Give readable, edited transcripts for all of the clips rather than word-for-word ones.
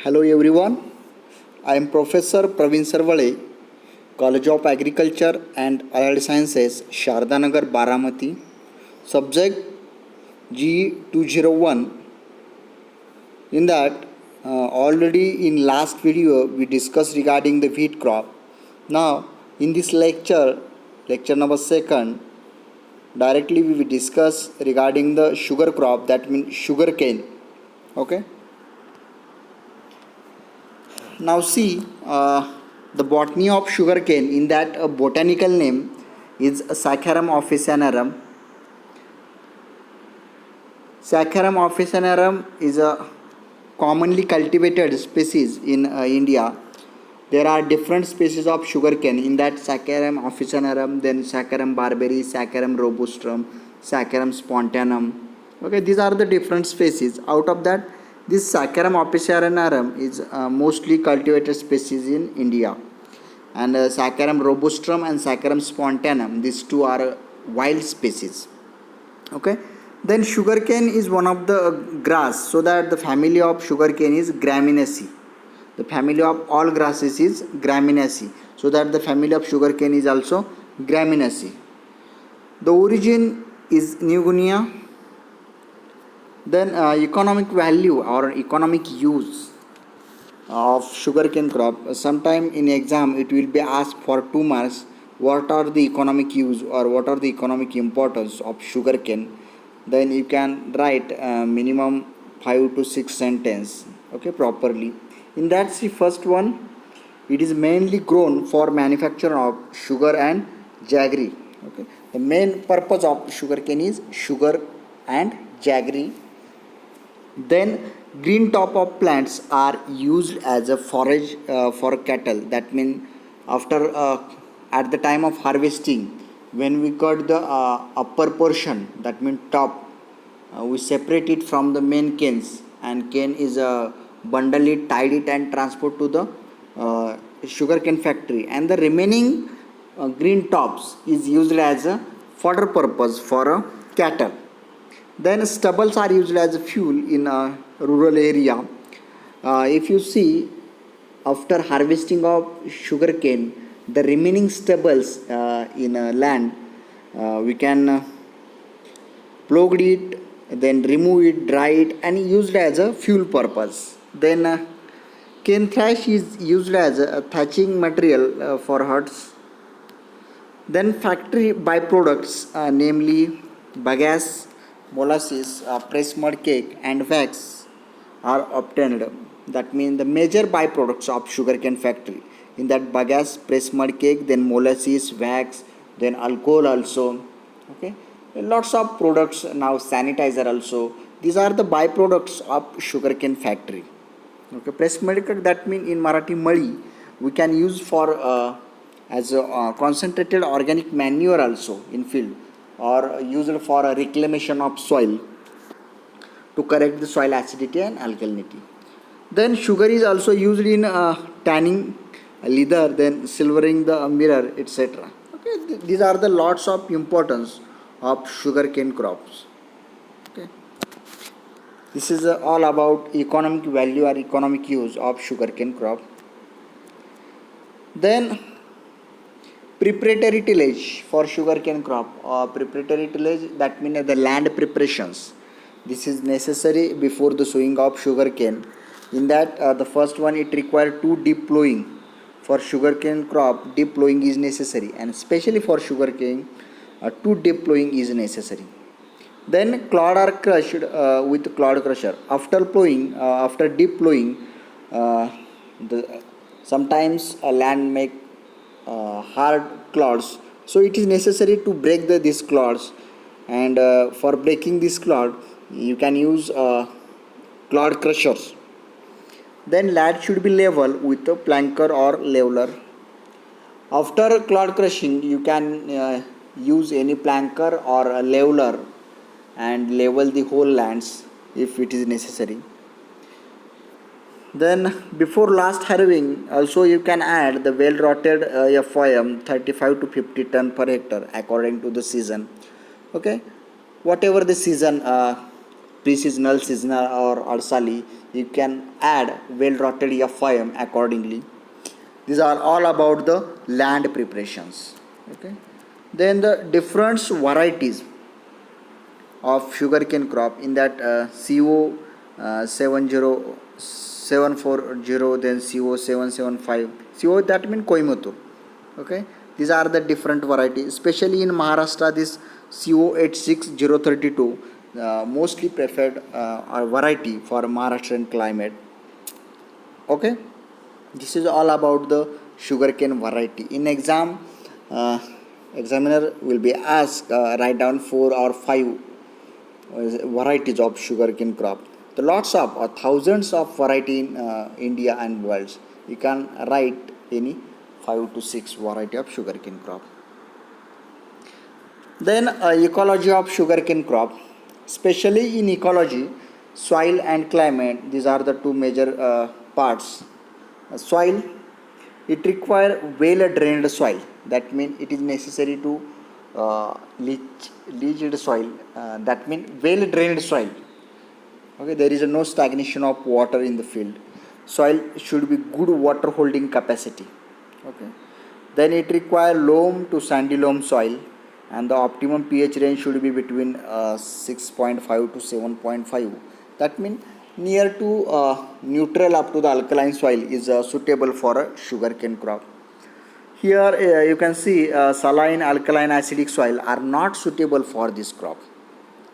Hello everyone, I am Professor Praveen Sarvale, College of Agriculture and Allied Sciences, Shardanagar, Baramati. Subject G201. In that, already in last video we discussed regarding the wheat crop. Now, in this lecture number second, directly we will discuss regarding the sugar crop, that means sugar cane. Okay. Now see the botany of sugarcane. In that botanical name is Saccharum officinarum. Saccharum officinarum is a commonly cultivated species in India. There are different species of sugarcane. In that Saccharum officinarum, then Saccharum barberi, Saccharum robustrum, Saccharum spontaneum. Okay, these are the different species. Out of that, this Saccharum officinarum is mostly cultivated species in India, and Saccharum robustrum and Saccharum spontaneum, these two are wild species. Okay, then sugarcane is one of the grass, so that the family of sugarcane is Gramineaceae. The family of all grasses is Gramineaceae, so that the family of sugarcane is also Gramineaceae. The origin is New Guinea. Then economic value or economic use of sugarcane crop. Sometime in exam it will be asked for 2 marks. What are the economic use or what are the economic importance of sugarcane? Then you can write minimum 5 to 6 sentence. Okay, properly. In that, see, first one, it is mainly grown for manufacture of sugar and jaggery. Okay, the main purpose of sugarcane is sugar and jaggery. Then green top of plants are used as a forage for cattle. That means after at the time of harvesting, when we cut the upper portion, that means top, we separate it from the main canes, and cane is bundle it, tied it, and transport to the sugarcane factory. And the remaining green tops is used as a fodder purpose for cattle. Then stubbles are used as a fuel in a rural area. If you see, after harvesting of sugarcane, the remaining stubbles in land, we can plug it, then remove it, dry it, and used as a fuel purpose. Then cane thrash is used as a thatching material for huts. Then factory byproducts, namely bagasse, molasses, pressed mud cake, and wax are obtained. That means the major byproducts of sugarcane factory. In that bagasse, pressed mud cake, then molasses, wax, then alcohol also. Okay, lots of products now, sanitizer also. These are the byproducts of sugarcane factory. Okay, pressed mud cake, that means in Marathi mali, we can use for as a concentrated organic manure also in field, or used for a reclamation of soil to correct the soil acidity and alkalinity. Then sugar is also used in tanning leather, then silvering the mirror, etc. Okay, these are the lots of importance of sugarcane crops. Okay, this is all about economic value or economic use of sugarcane crop. Then preparatory tillage for sugarcane crop. Preparatory tillage, that means the land preparations. This is necessary before the sowing of sugarcane. In that, the first one, it requires 2 deep plowing. For sugarcane crop, deep plowing is necessary, and especially for sugarcane, 2 deep plowing is necessary. Then clod are crushed with clod crusher. After plowing, after deep plowing, sometimes land make hard clods, so it is necessary to break these clods, and for breaking this clod you can use clod crushers. Then land should be level with a planker or leveler. After clod crushing, you can use any planker or a leveler and level the whole lands if it is necessary. Then before last harrowing, also you can add the well rotted FOM 35 to 50 ton per hectare according to the season. Okay, whatever the season pre-seasonal, seasonal or arsali. You can add well-rotted FIM accordingly. These are all about the land preparations. Okay. Then the different varieties of sugarcane crop in that CO 70740, then CO 775, CO that means Coimbatore. Okay, these are the different varieties, especially in Maharashtra. This CO 86032 mostly preferred variety for Maharashtrian climate. Okay, this is all about the sugarcane variety. In exam, uh, examiner will be asked write down 4 or 5 varieties of sugarcane crop. The lots of or thousands of variety in India and world. You can write any 5 to 6 variety of sugarcane crop. Then ecology of sugarcane crop, especially in ecology, soil and climate. These are the two major parts. Soil, it require well drained soil. That means it is necessary to leached soil. That means well drained soil. Okay, there is no stagnation of water in the field. Soil should be good water holding capacity. Okay, then it require loam to sandy loam soil, and the optimum pH range should be between 6.5 to 7.5. That means near to neutral up to the alkaline soil is suitable for a sugarcane crop. Here you can see saline, alkaline, acidic soil are not suitable for this crop.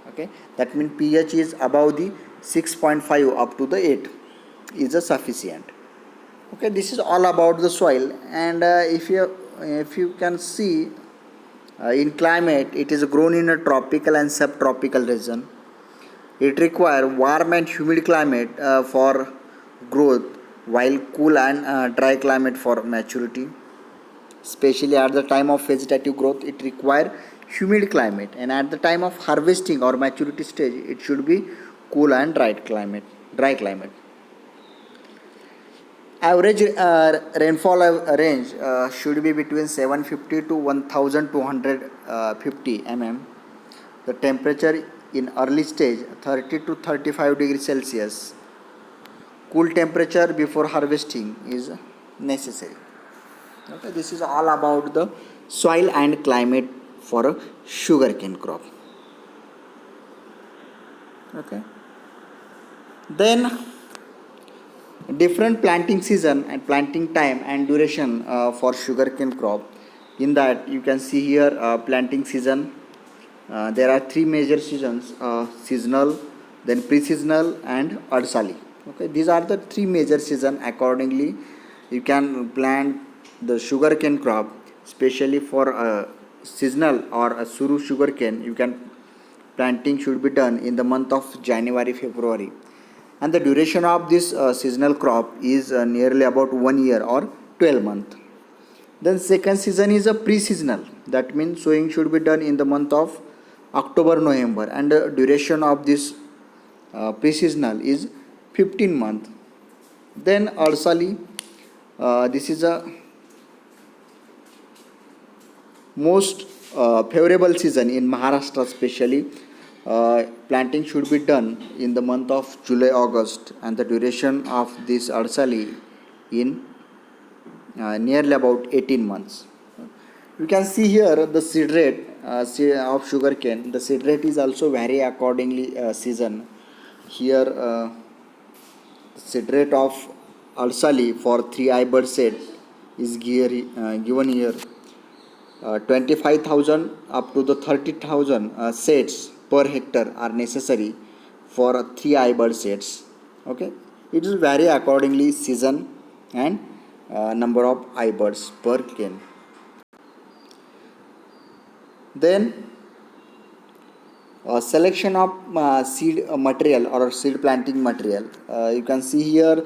Okay, that means pH is above the 6.5 up to the 8 is a sufficient. Okay, this is all about the soil. And if you can see in climate, it is grown in a tropical and subtropical region. It requires warm and humid climate for growth, while cool and dry climate for maturity. Especially at the time of vegetative growth, it requires humid climate, and at the time of harvesting or maturity stage, it should be cool and dry climate. Dry climate. Average rainfall range should be between 750 to 1250 mm. The temperature in early stage 30 to 35 degrees Celsius. Cool temperature before harvesting is necessary. Okay, this is all about the soil and climate for a sugarcane crop. Okay. Then different planting season and planting time and duration for sugarcane crop. In that you can see here planting season. There are 3 major seasons: seasonal, then pre-seasonal, and arsali. Okay, these are the 3 major season. Accordingly, you can plant the sugarcane crop, especially for seasonal or a suru sugarcane. You can planting should be done in the month of January, February, and the duration of this seasonal crop is nearly about 1 year or 12 months. Then second season is a pre-seasonal. That means sowing should be done in the month of October, November, and the duration of this pre-seasonal is 15 months. Then arsali, this is a most favorable season in Maharashtra, especially. Planting should be done in the month of July, August, and the duration of this arsali in nearly about 18 months. You can see here the seed rate of sugarcane. The seed rate is also vary accordingly season. Here seed rate of arsali for 3 bird set is given here. 25,000 up to the 30,000 sets per hectare are necessary for 3 bird sets. Okay, it will vary accordingly season and number of birds per cane. Then selection of seed material or seed planting material. You can see here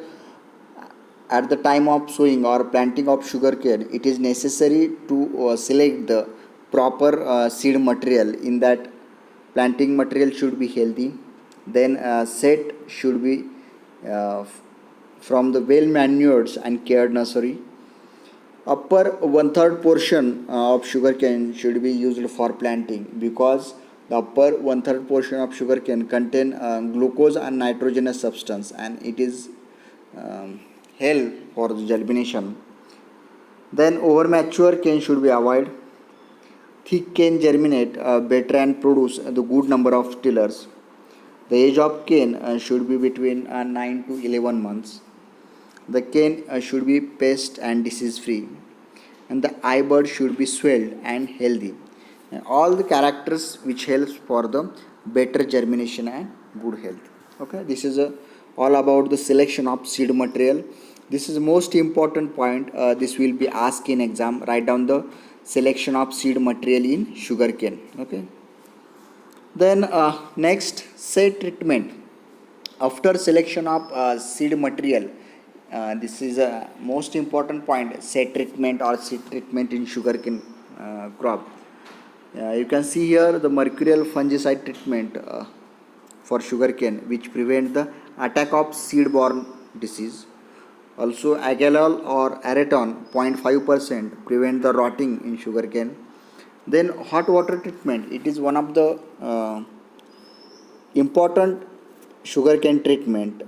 at the time of sowing or planting of sugarcane, it is necessary to select the proper seed material. In that, planting material should be healthy. Then set should be from the well manured and cared nursery. Upper 1/3 portion of sugarcane should be used for planting, because The upper one third portion of sugar cane contain glucose and nitrogenous substance, and it is um, help for the germination. Then over mature cane should be avoided. Thick cane germinate better and produce the good number of tillers. The age of cane should be between 9 to 11 months. The cane should be pest and disease free, and the eye bud should be swelled and healthy. And all the characters which helps for the better germination and good health. Okay, this is all about the selection of seed material. This is the most important point. This will be asked in exam. Write down the selection of seed material in sugarcane. Okay. Then next, seed treatment. After selection of seed material, this is a most important point. Seed treatment or seed treatment in sugarcane crop. You can see here the mercurial fungicide treatment for sugarcane, which prevent the attack of seed-borne disease. Also, agalol or areton 0.5% prevent the rotting in sugarcane. Then hot water treatment. It is one of the important sugarcane treatment.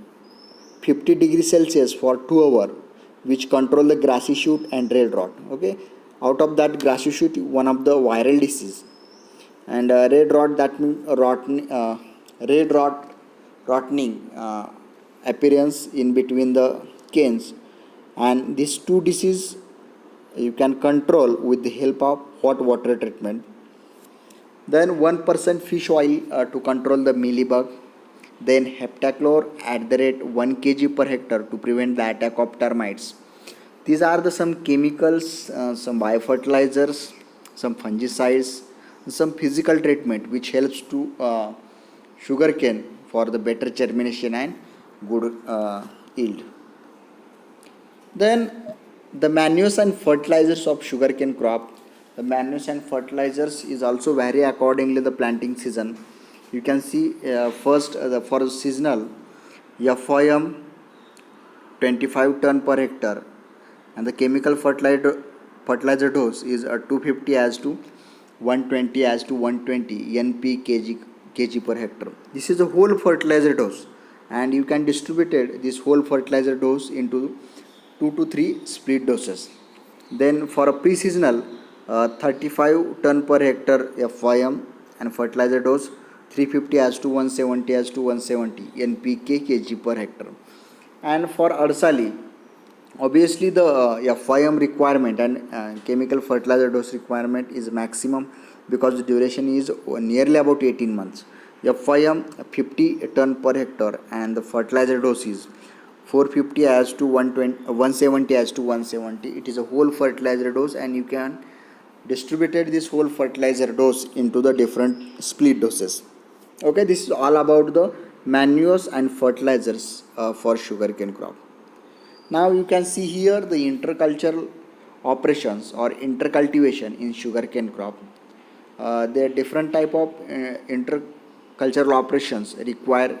50 degrees Celsius for 2 hours, which control the grassy shoot and red rot. Okay, out of that grassy shoot, one of the viral disease, and red rot, that means red rot rotting appearance in between the canes, and these two disease you can control with the help of hot water treatment. Then 1% fish oil to control the mealybug. Then heptachlor at the rate 1 kg per hectare to prevent the attack of termites. These are the some chemicals, some biofertilizers, some fungicides, some physical treatment which helps to sugarcane for the better germination and good yield. Then the manures and fertilizers of sugarcane crop. The manures and fertilizers is also vary accordingly the planting season. You can see first for seasonal FOM 25 ton per hectare, and the chemical fertilizer dose is 250 as to 120 as to 120 NP kg per hectare. This is a whole fertilizer dose, and you can distribute this whole fertilizer dose into 2 to 3 split doses. Then for a pre-seasonal 35 ton per hectare FOM and fertilizer dose 350 as to 170 as to 170 NPK kg per hectare. And for Arsali, obviously the FOM requirement and chemical fertilizer dose requirement is maximum because the duration is nearly about 18 months. FOM 50 ton per hectare and the fertilizer dose is 450 as to 170 as to 170. It is a whole fertilizer dose, and you can distribute this whole fertilizer dose into the different split doses. Okay, this is all about the manures and fertilizers for sugarcane crop. Now you can see here the intercultural operations or intercultivation in sugarcane crop. There are different type of intercultural operations require.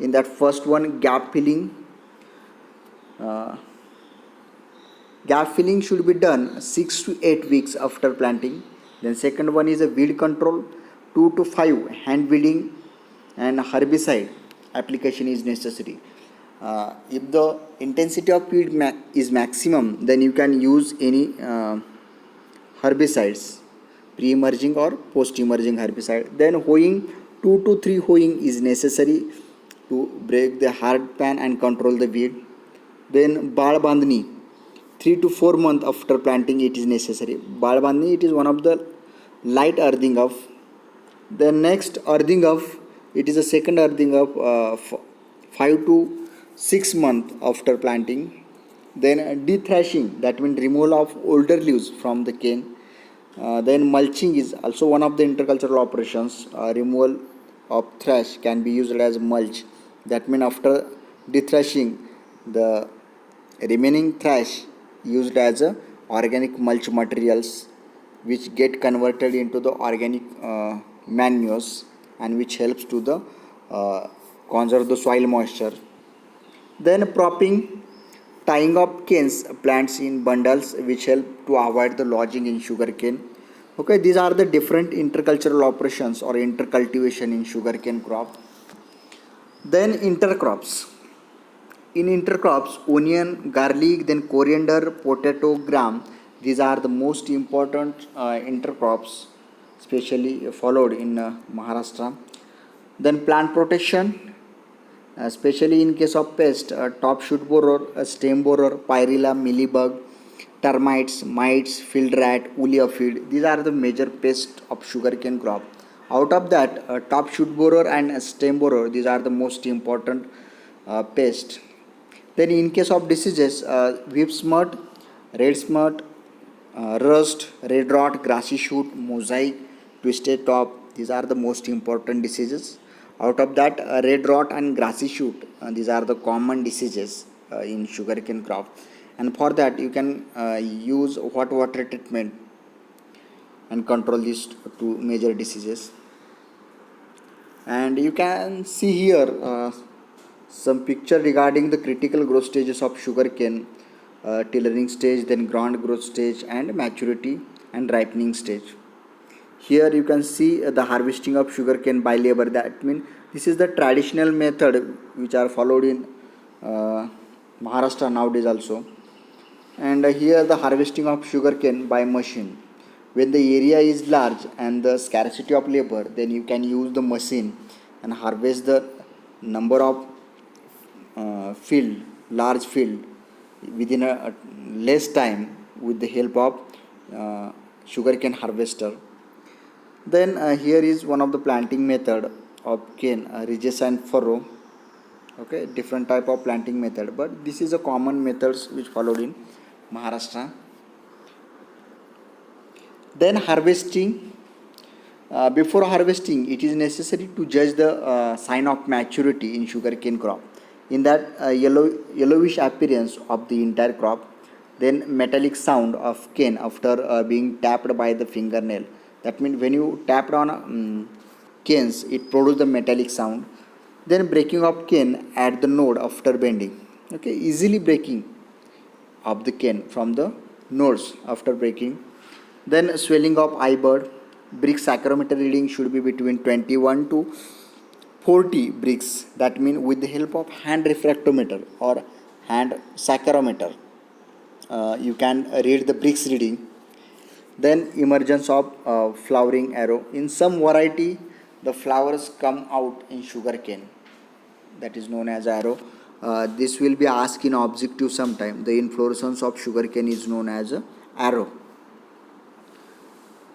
In that first one, gap filling. Gap filling should be done 6 to 8 weeks after planting. Then second one is a weed control. 2 to 5 hand weeding and herbicide application is necessary. If the intensity of weed is maximum, then you can use any herbicides, pre-emerging or post-emerging herbicide. Then hoeing, 2 to 3 hoeing is necessary to break the hard pan and control the weed. Then Bal Bandhni, 3 to 4 months after planting it is necessary. Bal Bandhni, it is one of the light earthing of. Then next earthing of, it is a second earthing of 5 to 6 months after planting. Then dethrashing, that means removal of older leaves from the cane. Then mulching is also one of the intercultural operations. Removal of thrash can be used as mulch. That means after dethrashing, the remaining thrash used as a organic mulch materials, which get converted into the organic manures, and which helps to the conserve the soil moisture. Then propping, tying up canes plants in bundles, which help to avoid the lodging in sugarcane. Okay, these are the different intercultural operations or intercultivation in sugarcane crop. Then intercrops. In intercrops, onion, garlic, then coriander, potato, gram. These are the most important intercrops, especially followed in Maharashtra. Then plant protection, especially in case of pest, top shoot borer, stem borer, pyrilla, mealybug, termites, mites, field rat, woolly aphid. These are the major pests of sugarcane crop. Out of that, top shoot borer and stem borer, these are the most important pests. Then in case of diseases, whip smut, red smut, rust, red rot, grassy shoot, mosaic, twisted top, these are the most important diseases. Out of that, red rot and grassy shoot, these are the common diseases in sugarcane crop. And for that, you can use hot water treatment and control these two major diseases. And you can see here some picture regarding the critical growth stages of sugarcane, tillering stage, then ground growth stage, and maturity and ripening stage. Here you can see the harvesting of sugarcane by labor. That means this is the traditional method which are followed in Maharashtra nowadays also. And here the harvesting of sugarcane by machine. When the area is large and the scarcity of labor, then you can use the machine and harvest the number of field, large field within a less time with the help of sugarcane harvester. Then here is one of the planting method of cane, ridges and furrow. Okay, different type of planting method, but this is a common methods which followed in Maharashtra. Then harvesting. Before harvesting, it is necessary to judge the sign of maturity in sugarcane crop. In that yellowish appearance of the entire crop, then metallic sound of cane after being tapped by the fingernail. That means when you tapped on canes, it produces the metallic sound. Then breaking of cane at the node after bending. Okay, easily breaking of the cane from the nodes after breaking. Then swelling of eye bud. Brick saccharometer reading should be between 21 to 40 bricks. That means with the help of hand refractometer or hand saccharometer, you can read the bricks reading. Then emergence of flowering arrow. In some variety, the flowers come out in sugarcane. That is known as arrow. This will be asked in objective sometime. The inflorescence of sugarcane is known as a arrow.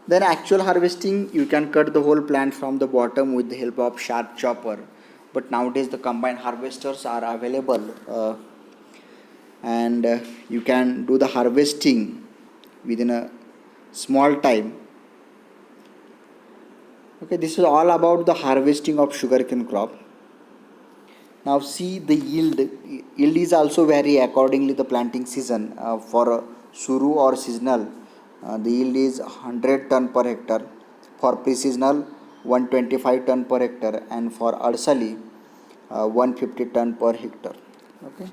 Then actual harvesting, you can cut the whole plant from the bottom with the help of sharp chopper. But nowadays the combined harvesters are available, and you can do the harvesting within a small time. Okay, this is all about the harvesting of sugarcane crop. Now see the yield. Yield is also vary accordingly the planting season. For suru or seasonal, the yield is 100 ton per hectare. For pre-seasonal, 125 ton per hectare, and for arsali, 150 ton per hectare. Okay.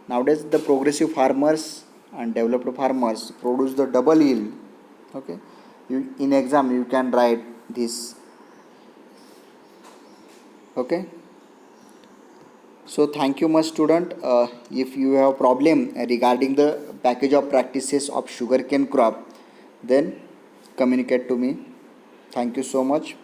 Nowadays, the progressive farmers and developed farmers produce the double yield. Okay. In exam, you can write this. Okay. So thank you much student. If you have problem regarding the package of practices of sugarcane crop, then communicate to me. Thank you so much.